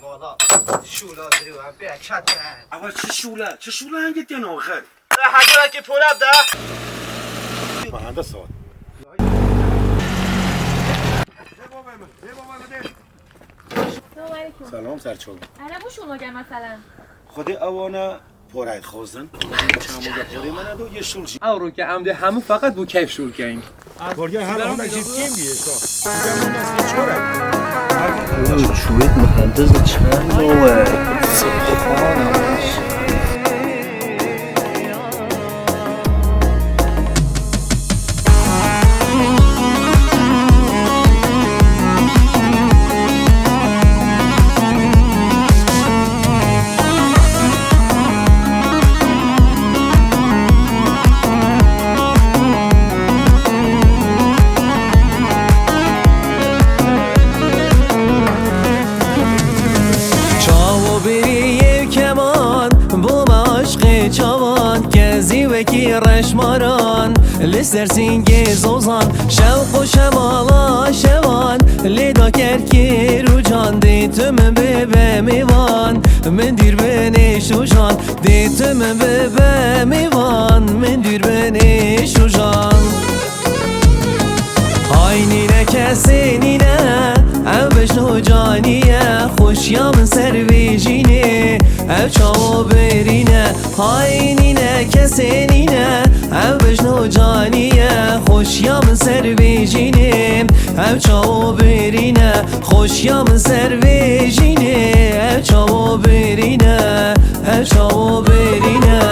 مالا شولا درو هم بیا کتن اول چه شوله هنگت یه آخر حجرت که پولم ده مهنده سال سلام سرچوب انا بو شما گه مثلا خود اوانه پورایت خوزن چموگه پوری منه دو یه شول شی او رو که عمده همه فقط بو کیف شول کنیم بورگه هم جیب کیم بیشتا میگم اون از چوره چویت مهندز چند نوه سبحان رشماران لسر سینگ زوزان شوق و شمالا شوان لیدا کرکی رو جان دیتم ببه میوان من دیر بنیش و جان دیتم ببه میوان من دیر بنیش و جان آینینه کسی نینه او بشنو جانیه خوشیام سرویجینه او چاو برینه آینینه کسی نینه او بشنو جانیه خوشیام سرویجینه او چاو برینه خوشیام سرویجینه او چاو برینه او چاو برینه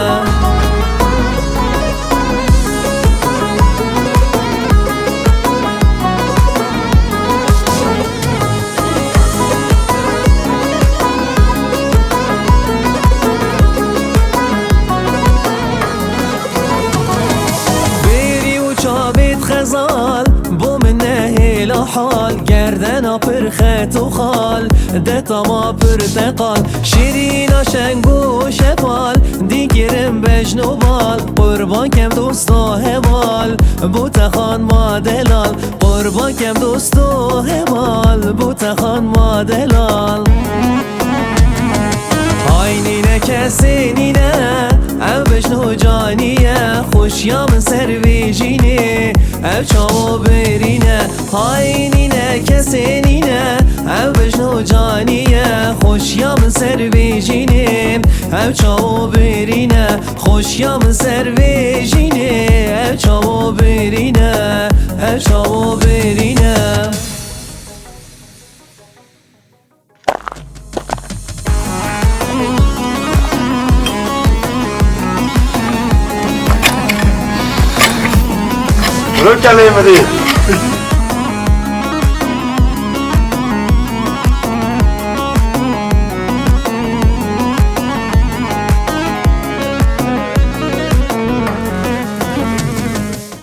حال گردن پرخت و خال دتا ما پرتقال شیرین شنگو شفال دیگرم بجنو بال قربان کم دوست و هوال بوتخان ما دلال قربان کم دوست و هوال بوتخان ما دلال آینینه کسی نینه او بشنو جانیه خوشیام سرویجینه او چاو برینه آینینه کسی نینه او بشنو جانیه خوشیام سرویجینه او چاو برینه خوشیام سرویجینه او چاو برینه او چاو برینه رو کلمه دی